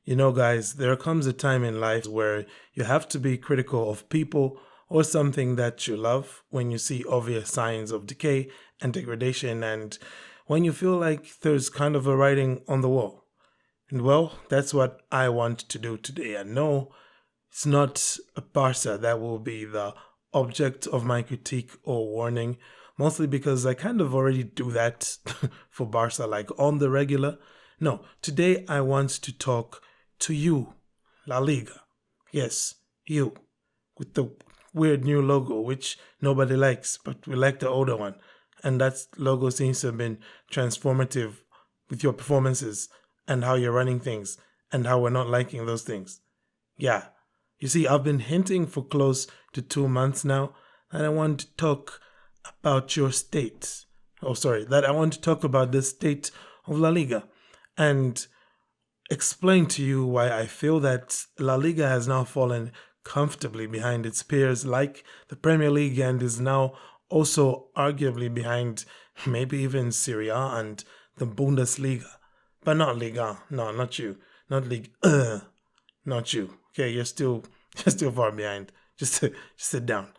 Guys, there comes a time in life where you have to be critical of people or something that you love when you see obvious signs of decay and degradation, and when you feel like there's kind of a writing on the wall. And well, that's what I want to do today. And no, it's not Barca that will be the object of my critique or warning, mostly because I kind of already do that for Barca, like on the regular. No, today I want to talk to you, La Liga. Yes, you, with the weird new logo, which nobody likes, but we like the older one. And that logo seems to have been transformative with your performances and how you're running things and how we're not liking those things. Yeah. You see, I've been hinting for close to 2 months now that I want to talk about your state. Oh, sorry, that I want to talk about the state of La Liga and explain to you why I feel that La Liga has now fallen comfortably behind its peers like the Premier League and is now also arguably behind maybe even Serie and the Bundesliga. But not Liga. No, not you. Not League. Not you. Okay, you're still far behind. Just sit down.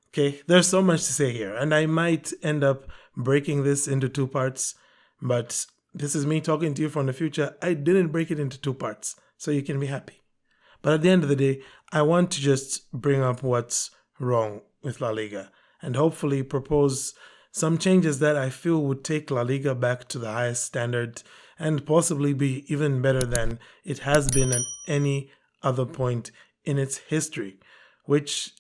Okay, there's so much to say here, and I might end up breaking this into two parts, but this is me talking to you from the future. I didn't break it into two parts, so you can be happy. But at the end of the day, I want to just bring up what's wrong with La Liga and hopefully propose some changes that I feel would take La Liga back to the highest standard and possibly be even better than it has been at any other point in its history, which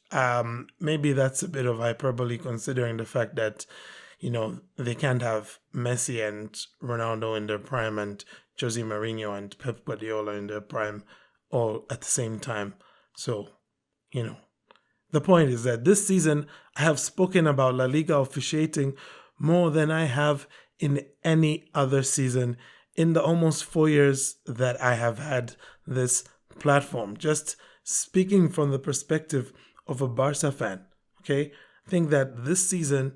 maybe that's a bit of hyperbole considering the fact that, they can't have Messi and Ronaldo in their prime and Jose Mourinho and Pep Guardiola in their prime all at the same time. So, the point is that this season I have spoken about La Liga officiating more than I have in any other season in the almost 4 years that I have had this platform. Just speaking from the perspective of a Barca fan, okay? I think that this season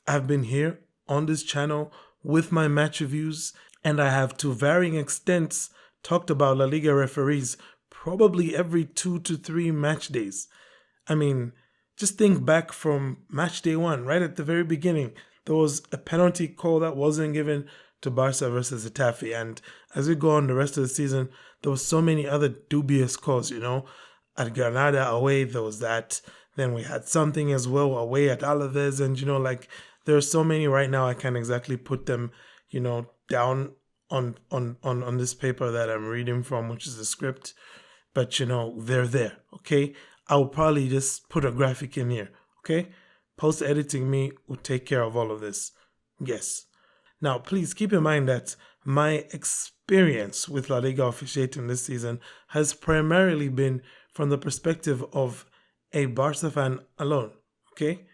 I've been here on this channel with my match reviews, and I have to varying extents talked about La Liga referees probably every 2 to 3 match days. I mean, just think back from match day 1, right at the very beginning. There was a penalty call that wasn't given to Barca versus Getafe, and as we go on the rest of the season, there was so many other dubious calls, At Granada away, there was that. Then we had something as well away at Alaves, and there are so many right now I can't exactly put them, down on this paper that I'm reading from, which is the script. But they're there, okay? I'll probably just put a graphic in here, okay? Post-editing me will take care of all of this. Yes. Now, please keep in mind that my experience with La Liga officiating this season has primarily been from the perspective of a Barca fan alone, okay?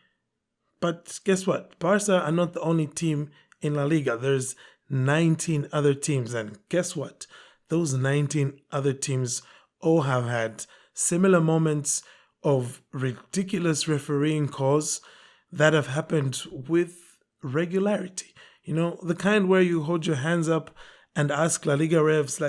But guess what? Barca are not the only team in La Liga. There's 19 other teams, and guess what? Those 19 other teams all have had similar moments of ridiculous refereeing calls that have happened with regularity. The kind where you hold your hands up and ask La Liga refs,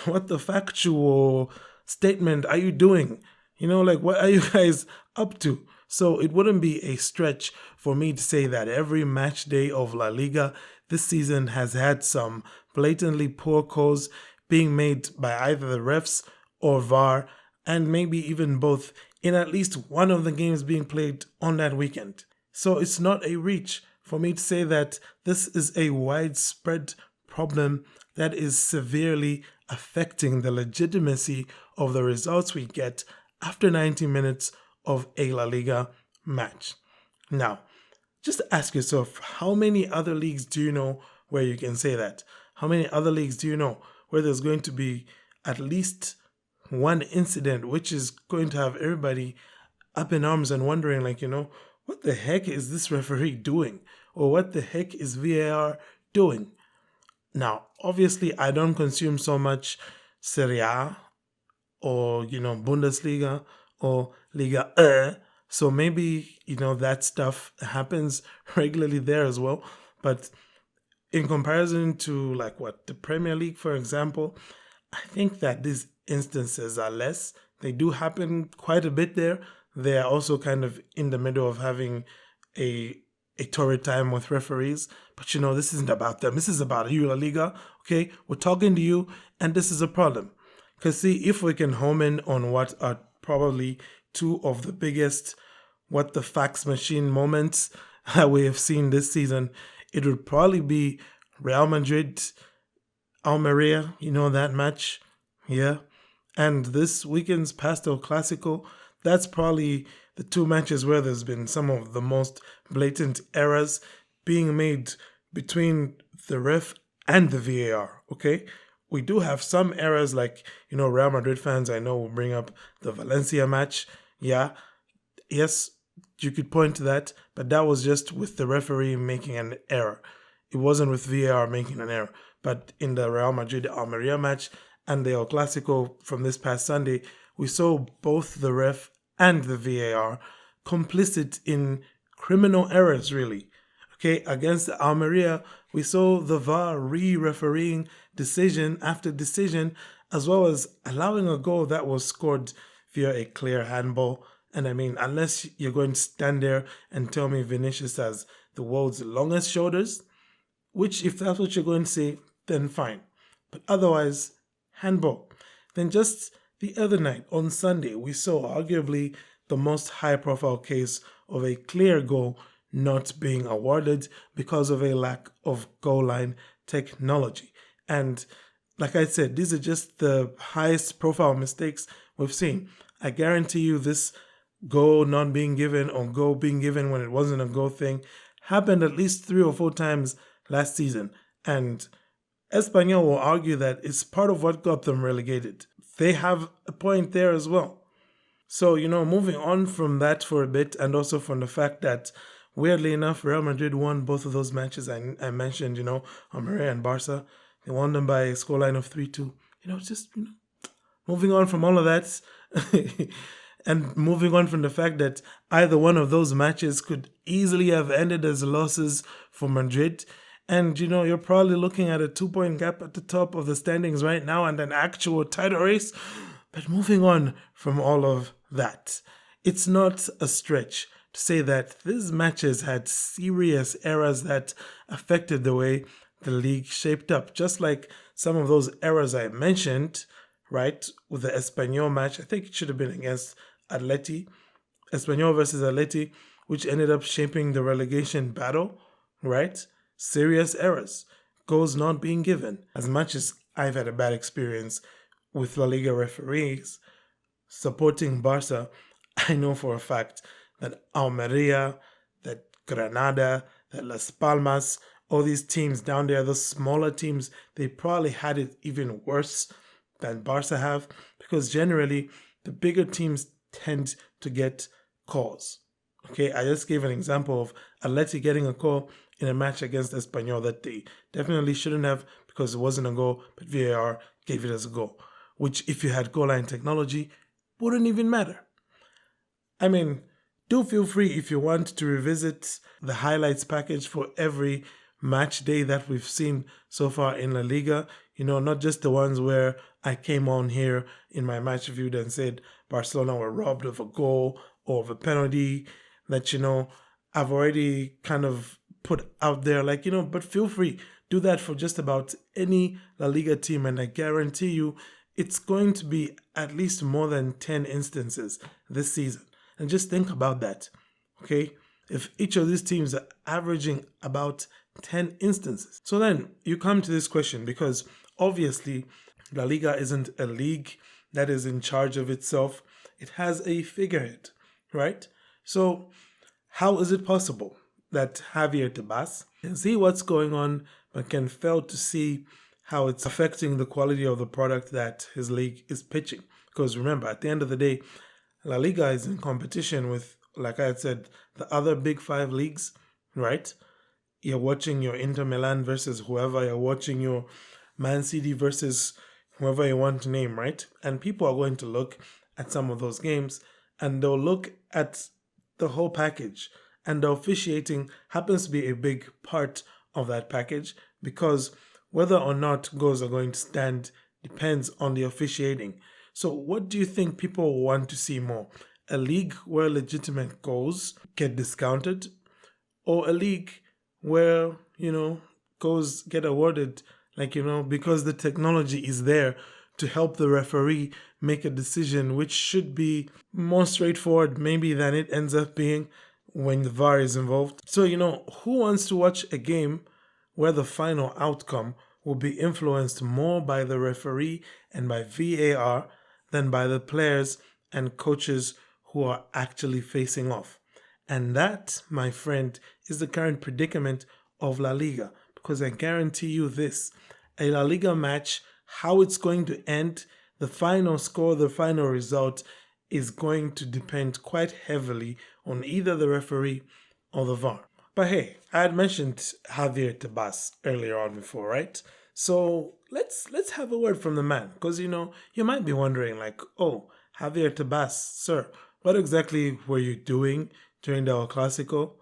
what the factual statement are you doing? What are you guys up to? So it wouldn't be a stretch for me to say that every match day of La Liga this season has had some blatantly poor calls being made by either the refs or VAR, and maybe even both in at least one of the games being played on that weekend. So it's not a reach for me to say that this is a widespread problem that is severely affecting the legitimacy of the results we get after 90 minutes of a La Liga match. Now, just ask yourself, how many other leagues do you know where you can say that? How many other leagues do you know where there's going to be at least one incident which is going to have everybody up in arms and wondering, what the heck is this referee doing? Or what the heck is VAR doing? Now, obviously, I don't consume so much Serie or, Bundesliga or Liga. So maybe, that stuff happens regularly there as well. But in comparison to the Premier League, for example, I think that these instances are less. They do happen quite a bit there. They are also kind of in the middle of having a torrid time with referees. But this isn't about them. This is about you, La Liga. Okay, we're talking to you, and this is a problem. Because see, if we can home in on what are probably two of the biggest what the fax machine moments that we have seen this season, it would probably be Real Madrid, Almeria, that match. Yeah. And this weekend's Pastel Clasico, that's probably the two matches where there's been some of the most blatant errors being made between the ref and the VAR, okay? We do have some errors like, Real Madrid fans I know will bring up the Valencia match. Yeah, yes, you could point to that, but that was just with the referee making an error. It wasn't with VAR making an error. But in the Real Madrid Almeria match and the El Clasico from this past Sunday, we saw both the ref and the VAR complicit in criminal errors, really. Okay, against Almeria, we saw the VAR re-refereeing decision after decision, as well as allowing a goal that was scored via a clear handball. And I mean, unless you're going to stand there and tell me Vinicius has the world's longest shoulders, which if that's what you're going to say, then fine. But otherwise, handball. Then just the other night, on Sunday, we saw arguably the most high-profile case of a clear goal not being awarded because of a lack of goal line technology. And like I said, these are just the highest profile mistakes we've seen. I guarantee you this goal not being given or goal being given when it wasn't a goal thing happened at least 3 or 4 times last season. And Espanyol will argue that it's part of what got them relegated. They have a point there as well. So, moving on from that for a bit, and also from the fact that, weirdly enough, Real Madrid won both of those matches I mentioned, Almeria and Barca. They won them by a scoreline of 3-2. Moving on from all of that, and moving on from the fact that either one of those matches could easily have ended as losses for Madrid. And, you're probably looking at a 2-point gap at the top of the standings right now and an actual title race. But moving on from all of that, it's not a stretch to say that these matches had serious errors that affected the way the league shaped up. Just like some of those errors I mentioned, right, with the Espanyol match, I think it should have been against Atleti, Espanyol versus Atleti, which ended up shaping the relegation battle, right? Serious errors, goals not being given. As much as I've had a bad experience with La Liga referees supporting Barca, I know for a fact that Almeria, that Granada, that Las Palmas, all these teams down there, the smaller teams, they probably had it even worse than Barca have, because generally the bigger teams tend to get calls. Okay, I just gave an example of Atleti getting a call in a match against Espanyol that they definitely shouldn't have because it wasn't a goal, but VAR gave it as a goal, which if you had goal line technology, wouldn't even matter. I mean, do feel free if you want to revisit the highlights package for every match day that we've seen so far in La Liga, not just the ones where I came on here in my match review and said Barcelona were robbed of a goal or of a penalty that, I've already kind of put out there, but feel free, do that for just about any La Liga team, and I guarantee you it's going to be at least more than 10 instances this season. And just think about that, okay? If each of these teams are averaging about 10 instances. So then you come to this question, because obviously La Liga isn't a league that is in charge of itself. It has a figurehead, right? So how is it possible that Javier Tebas can see what's going on but can fail to see how it's affecting the quality of the product that his league is pitching? Because remember, at the end of the day, La Liga is in competition with, like I had said, the other big 5 leagues, right? You're watching your Inter Milan versus whoever, you're watching your Man City versus whoever you want to name, right? And people are going to look at some of those games and they'll look at the whole package. And the officiating happens to be a big part of that package, because whether or not goals are going to stand depends on the officiating. So, what do you think people want to see more? A league where legitimate goals get discounted, or a league where, goals get awarded, because the technology is there to help the referee make a decision which should be more straightforward, maybe, than it ends up being when the VAR is involved. So, who wants to watch a game where the final outcome will be influenced more by the referee and by VAR than by the players and coaches who are actually facing off? And that, my friend, is the current predicament of La Liga. Because I guarantee you this, a La Liga match, how it's going to end, the final score, the final result is going to depend quite heavily on either the referee or the VAR. But hey, I had mentioned Javier Tebas earlier on before, right? So let's have a word from the man, because you might be wondering, like, oh, Javier Tebas, sir, what exactly were you doing during the El Clasico?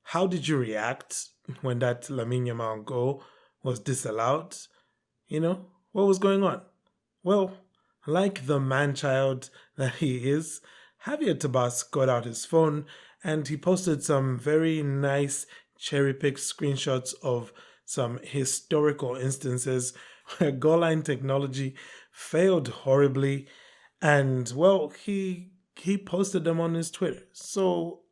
How did you react when that Lamine Yamal goal was disallowed? What was going on? Well, like the man-child that he is, Javier Tebas got out his phone and he posted some very nice cherry-picked screenshots of some historical instances where goal line technology failed horribly, and well, he posted them on his Twitter. So,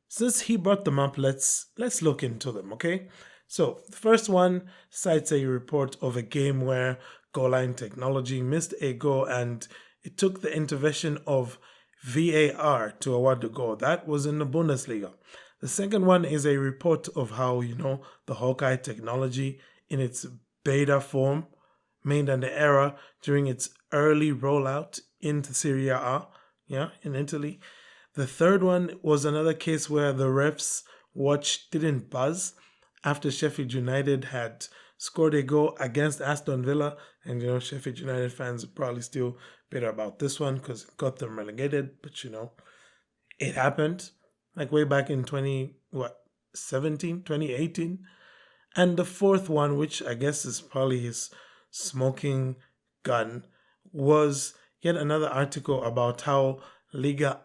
since he brought them up, let's look into them, okay? So, the first one cites a report of a game where goal line technology missed a goal and it took the intervention of VAR to award the goal. That was in the Bundesliga. The second one is a report of how, the Hawkeye technology in its beta form made an error during its early rollout into Serie A, in Italy. The third one was another case where the ref's watch didn't buzz after Sheffield United had scored a goal against Aston Villa. And, Sheffield United fans are probably still bitter about this one because it got them relegated. But, it happened like way back in 2018. And the fourth one, which I guess is probably his smoking gun, was yet another article about how Liga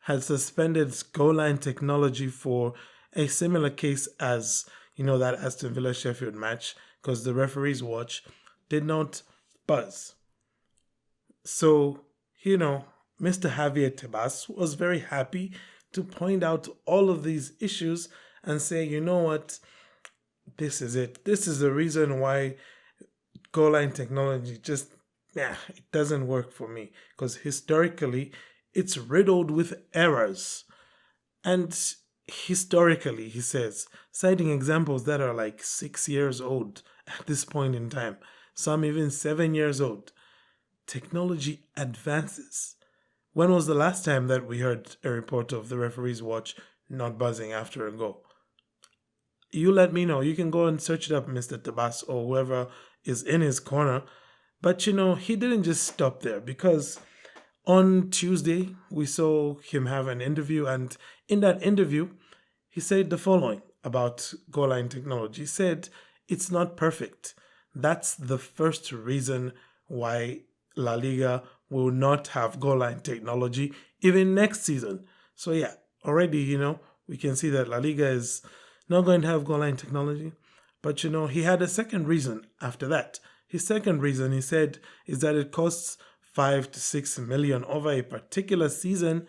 had suspended goal line technology for a similar case as, that Aston Villa Sheffield match, because the referee's watch did not buzz. So, Mr. Javier Tebas was very happy to point out all of these issues and say, you know what, this is it. This is the reason why goal line technology just, it doesn't work for me. Because historically, it's riddled with errors. And historically, he says, citing examples that are like 6 years old at this point in time, some even 7 years old, technology advances. When was the last time that we heard a report of the referee's watch not buzzing after a goal? You let me know. You can go and search it up, Mr. Tebas, or whoever is in his corner. But he didn't just stop there, because on Tuesday we saw him have an interview, and in that interview he said the following about goal line technology. He said, it's not perfect. That's the first reason why La Liga will not have goal line technology even next season. So yeah, already, we can see that La Liga is not going to have goal line technology. But he had a second reason after that. His second reason, he said, is that it costs 5 to 6 million over a particular season,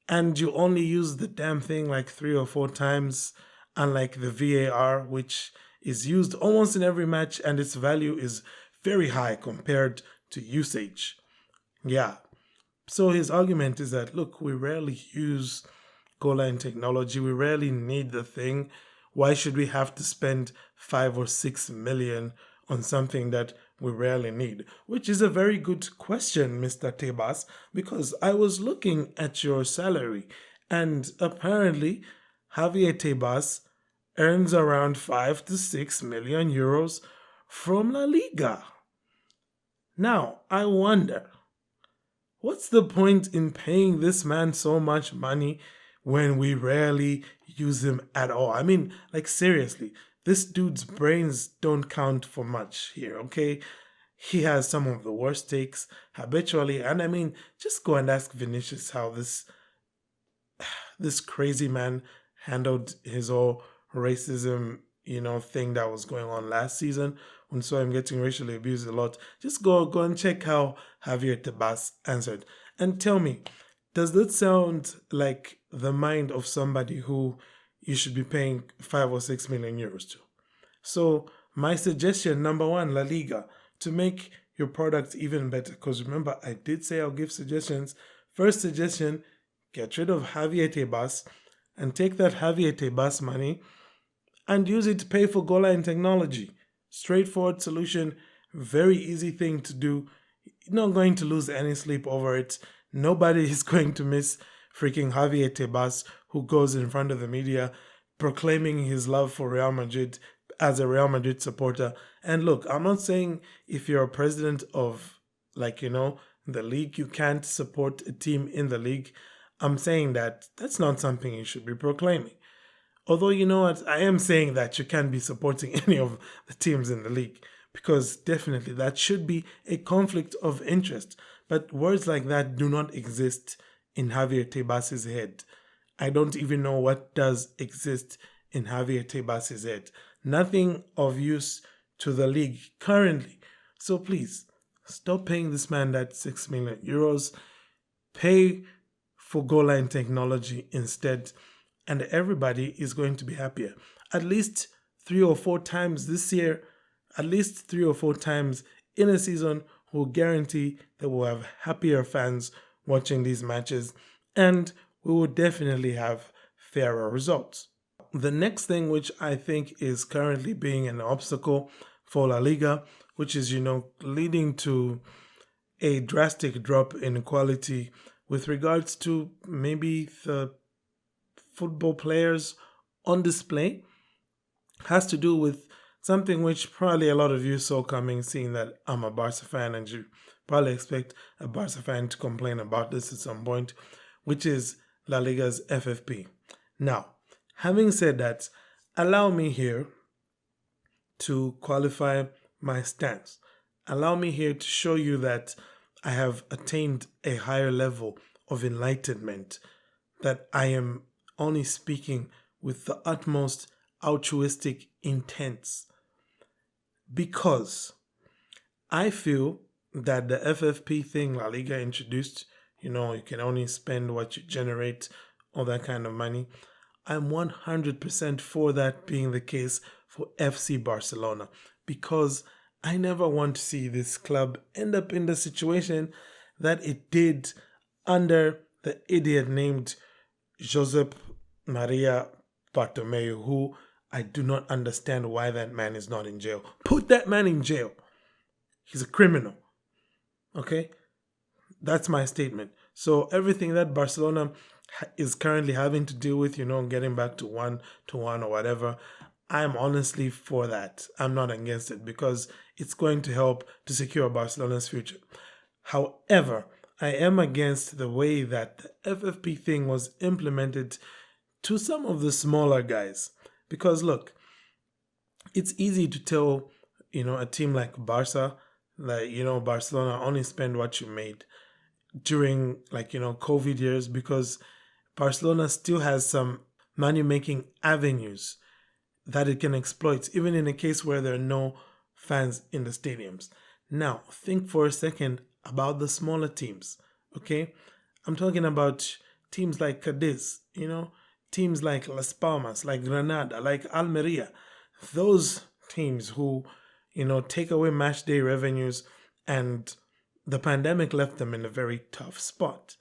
and you only use the damn thing like 3 or 4 times, unlike the VAR, which is used almost in every match, and its value is very high compared to usage. Yeah. So his argument is that, look, we rarely use goal line technology. We rarely need the thing. Why should we have to spend 5 or 6 million on something that we rarely need? Which is a very good question, Mr. Tebas, because I was looking at your salary, and apparently Javier Tebas earns around 5 to 6 million euros from La Liga. Now, I wonder, what's the point in paying this man so much money when we rarely use him at all? I mean, like, seriously, This dude's brains don't count for much here, okay? He has some of the worst takes habitually. And I mean, just go and ask Vinicius how this crazy man handled his whole racism, thing that was going on last season. When saw him getting racially abused a lot. Just go and check how Javier Tebas answered. And tell me, does that sound like the mind of somebody who you should be paying 5 or 6 million euros to? So my suggestion, number one, La Liga, to make your product even better. Because remember, I did say I'll give suggestions. First suggestion, get rid of Javier Tebas and take that Javier Tebas money and use it to pay for goal line technology. Straightforward solution, very easy thing to do. You're not going to lose any sleep over it. Nobody is going to miss freaking Javier Tebas, who goes in front of the media proclaiming his love for Real Madrid as a Real Madrid supporter. And look, I'm not saying if you're a president of, the league, you can't support a team in the league. I'm saying that that's not something you should be proclaiming. Although, you know what, I am saying that you can't be supporting any of the teams in the league, because definitely that should be a conflict of interest. But words like that do not exist in Javier Tebas' head. I don't even know what does exist in Javier Tebas' head. Nothing of use to the league currently. So please, stop paying this man that 6 million euros. Pay for goal line technology instead, and everybody is going to be happier. At least 3 or 4 times this year, at least 3 or 4 times in a season, will guarantee that we'll have happier fans watching these matches, and we will definitely have fairer results. The next thing, which I think is currently being an obstacle for La Liga, which is, leading to a drastic drop in quality with regards to maybe the football players on display, has to do with something which probably a lot of you saw coming, seeing that I'm a Barca fan, and you probably expect a Barca fan to complain about this at some point, which is La Liga's FFP. Now, having said that, allow me here to qualify my stance. Allow me here to show you that I have attained a higher level of enlightenment, that I am only speaking with the utmost altruistic intents. Because I feel that the FFP thing La Liga introduced, you can only spend what you generate, all that kind of money. I'm 100% for that being the case for FC Barcelona, because I never want to see this club end up in the situation that it did under the idiot named Josep Maria Bartomeu, who I do not understand why that man is not in jail. Put that man in jail. He's a criminal. Okay? That's my statement. So everything that Barcelona is currently having to deal with, getting back to 1-1 or whatever, I'm honestly for that. I'm not against it, because it's going to help to secure Barcelona's future. However, I am against the way that the FFP thing was implemented to some of the smaller guys. Because look, it's easy to tell, a team like Barca that, Barcelona only spend what you made during COVID years, because Barcelona still has some money-making avenues that it can exploit, even in a case where there are no fans in the stadiums. Now, think for a second about the smaller teams, okay? I'm talking about teams like Cadiz, teams like Las Palmas, like Granada, like Almeria. Those teams who, take away match day revenues, and the pandemic left them in a very tough spot.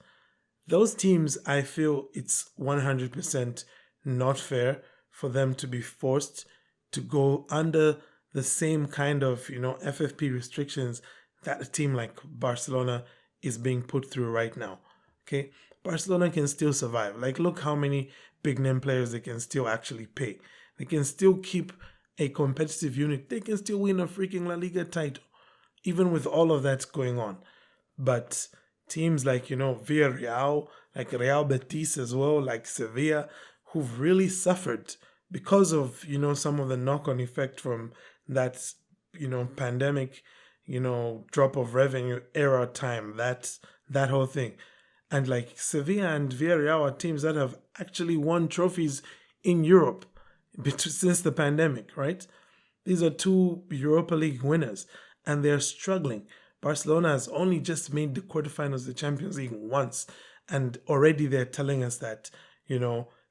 Those teams, I feel it's 100% not fair for them to be forced to go under the same kind of, FFP restrictions that a team like Barcelona is being put through right now. Okay? Barcelona can still survive. Look how many big name players they can still actually pay. They can still keep a competitive unit. They can still win a freaking La Liga title, even with all of that going on. But teams like, Villarreal, like Real Betis as well, like Sevilla, who've really suffered because of, some of the knock-on effect from that, pandemic, drop of revenue era time, that whole thing. And like Sevilla and Villarreal are teams that have actually won trophies in Europe since the pandemic, right? These are two Europa League winners, and they're struggling. Barcelona has only just made the quarterfinals of the Champions League once, and already they're telling us that,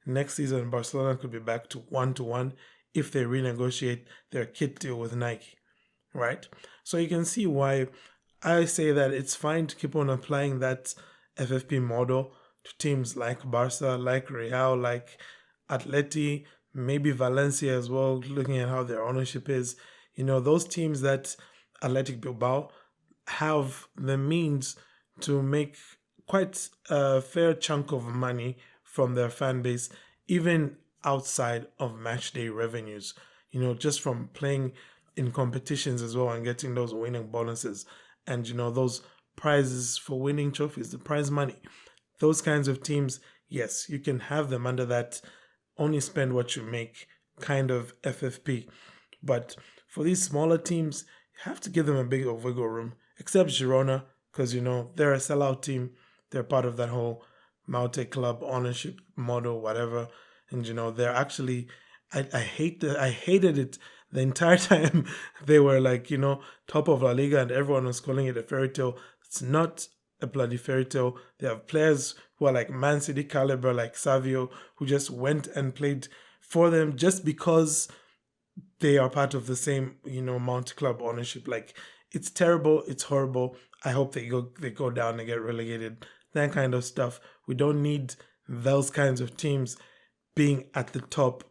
next season Barcelona could be back to 1-1 if they renegotiate their kit deal with Nike, right? So you can see why I say that it's fine to keep on applying that FFP model to teams like Barca, like Real, like Atleti, maybe Valencia as well, looking at how their ownership is. Those teams that Athletic Bilbao have the means to make quite a fair chunk of money from their fan base, even outside of match day revenues, just from playing in competitions as well and getting those winning bonuses and, those prizes for winning trophies, the prize money. Those kinds of teams, yes, you can have them under that only spend what you make kind of FFP. But for these smaller teams, you have to give them a bit of wiggle room, except Girona, because, they're a sellout team. They're part of that whole multi club ownership model, whatever. And, they're actually, I hated it the entire time they were like, top of La Liga and everyone was calling it a fairy tale. It's not a bloody fairy tale. They have players who are like Man City caliber, like Savio, who just went and played for them just because they are part of the same, multi-club ownership. Like, it's terrible, it's horrible. I hope they go down and get relegated. That kind of stuff. We don't need those kinds of teams being at the top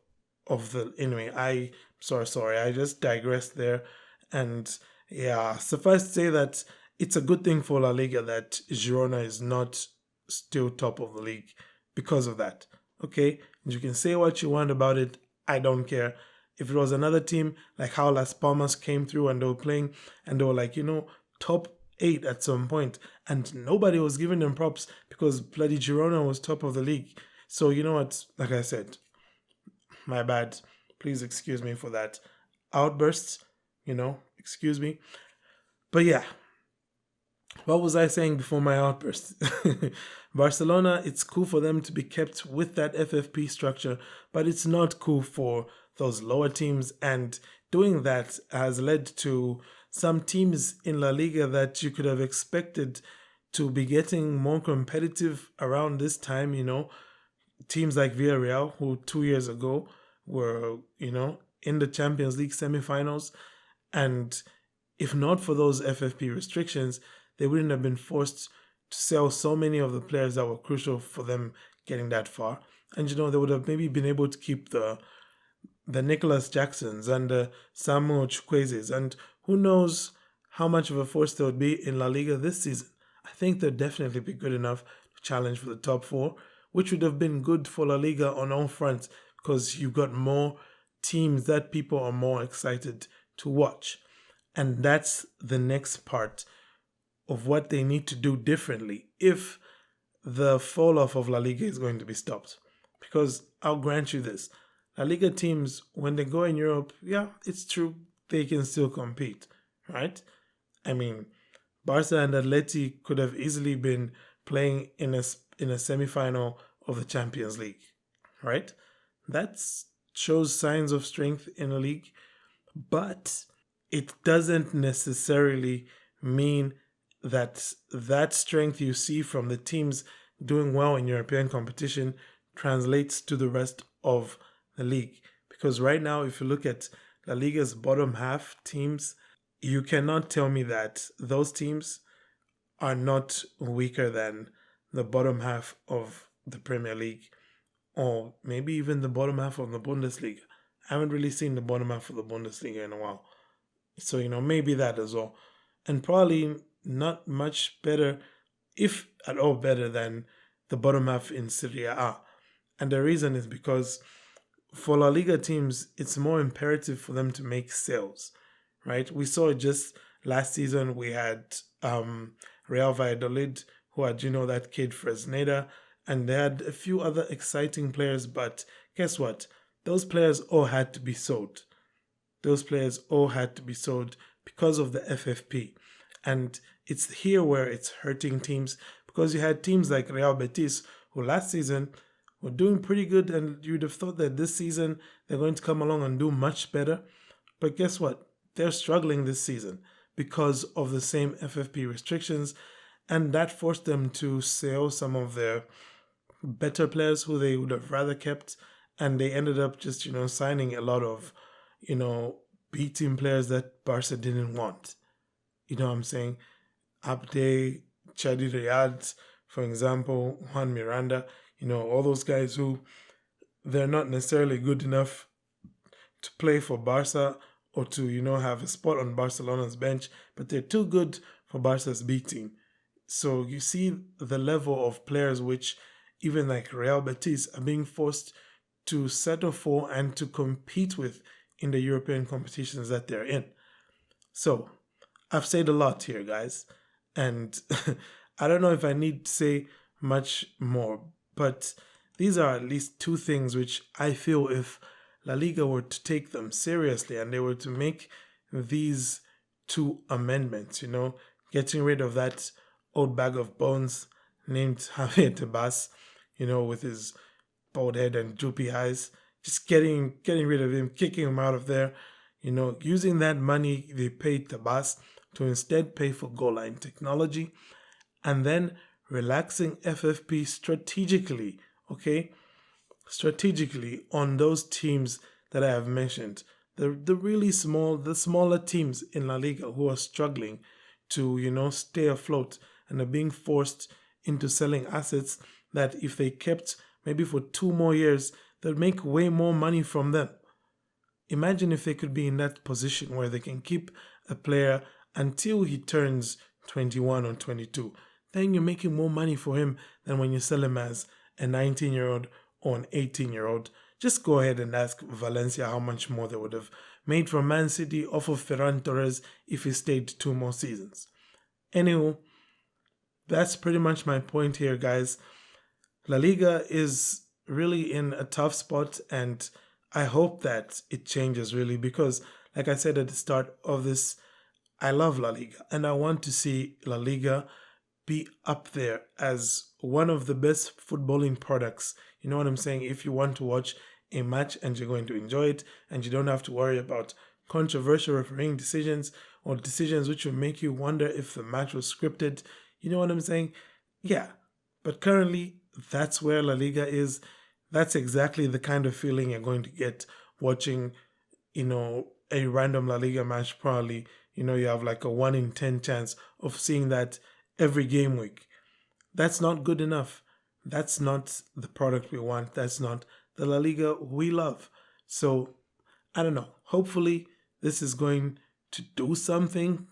of the. Anyway, sorry, I just digressed there, and yeah, suffice to say that it's a good thing for La Liga that Girona is not still top of the league because of that. Okay, you can say what you want about it. I don't care. If it was another team like how Las Palmas came through and they were playing and they were like, top 8 at some point and nobody was giving them props because bloody Girona was top of the league. So you know what? Like I said, my bad. Please excuse me for that outburst. Excuse me. But yeah, what was I saying before my outburst? Barcelona, it's cool for them to be kept with that FFP structure, but it's not cool for those lower teams. And doing that has led to some teams in La Liga that you could have expected to be getting more competitive around this time, teams like Villarreal, who 2 years ago were, in the Champions League semifinals. And if not for those FFP restrictions, they wouldn't have been forced to sell so many of the players that were crucial for them getting that far. And, they would have maybe been able to keep the Nicholas Jacksons and the Samuel Chukwuezes. And who knows how much of a force they would be in La Liga this season. I think they'd definitely be good enough to challenge for the top 4, which would have been good for La Liga on all fronts because you've got more teams that people are more excited to watch. And that's the next part of what they need to do differently if the fall off of La Liga is going to be stopped. Because I'll grant you this, La Liga teams, when they go in Europe, yeah, it's true, they can still compete, right? I mean, Barca and Atleti could have easily been playing in a semi-final of the Champions League, right? That shows signs of strength in a league, but it doesn't necessarily mean that strength you see from the teams doing well in European competition translates to the rest of the league. Because right now, if you look at La Liga's bottom half teams, you cannot tell me that those teams are not weaker than the bottom half of the Premier League or maybe even the bottom half of the Bundesliga. I haven't really seen the bottom half of the Bundesliga in a while. So, maybe that as well. And probably not much better, if at all better, than the bottom half in Serie A. And the reason is because for La Liga teams, it's more imperative for them to make sales, right? We saw it just last season. We had Real Valladolid, who had, that kid Fresneda, and they had a few other exciting players. But guess what? those players all had to be sold. Those players all had to be sold because of the FFP. And it's here where it's hurting teams, because you had teams like Real Betis who last season were doing pretty good, and you'd have thought that this season they're going to come along and do much better. But guess what? They're struggling this season because of the same FFP restrictions, and that forced them to sell some of their better players who they would have rather kept, and they ended up just signing a lot of B team players that Barca didn't want. You know what I'm saying? Abde, Chadi Riyad, for example, Juan Miranda, all those guys who they're not necessarily good enough to play for Barca or to have a spot on Barcelona's bench, but they're too good for Barca's B team. So you see the level of players which even like Real Betis are being forced to settle for and to compete with in the European competitions that they're in. So I've said a lot here, guys, and I don't know if I need to say much more, but these are at least two things which I feel if La Liga were to take them seriously and they were to make these two amendments, getting rid of that old bag of bones named Javier Tebas, with his bald head and droopy eyes, just getting rid of him, kicking him out of there, using that money they paid Tebas to instead pay for goal line technology, and then relaxing FFP strategically, strategically on those teams that I have mentioned, the really small, the smaller teams in La Liga who are struggling to stay afloat and are being forced into selling assets that if they kept maybe for 2 more years, they'd make way more money from them. Imagine if they could be in that position where they can keep a player until he turns 21 or 22. Then you're making more money for him than when you sell him as a 19-year-old or an 18-year-old. Just go ahead and ask Valencia how much more they would have made from Man City off of Ferran Torres if he stayed 2 more seasons. Anywho, that's pretty much my point here, guys. La Liga is really in a tough spot, and I hope that it changes really, because like I said at the start of this, I love La Liga and I want to see La Liga be up there as one of the best footballing products. You know what I'm saying? If you want to watch a match and you're going to enjoy it and you don't have to worry about controversial refereeing decisions or decisions which will make you wonder if the match was scripted, you know what I'm saying? Yeah, but currently that's where La Liga is. That's exactly the kind of feeling you're going to get watching, a random La Liga match. Probably, you have like a 1 in 10 chance of seeing that every game week. That's not good enough. That's not the product we want. That's not the La Liga we love. So, I don't know. Hopefully, this is going to do something.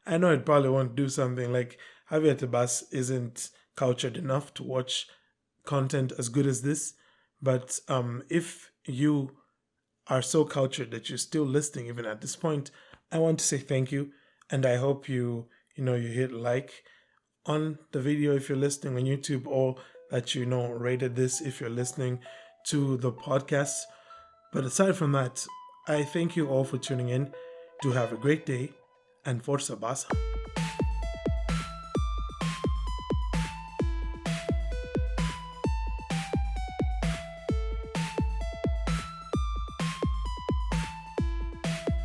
I know it probably won't do something. Like, Javier Tebas isn't cultured enough to watch content as good as this. But if you are so cultured that you're still listening even at this point, I want to say thank you. And I hope you hit like on the video if you're listening on YouTube, or that rated this if you're listening to the podcast. But aside from that, I thank you all for tuning in. Do have a great day, and Forza Barça.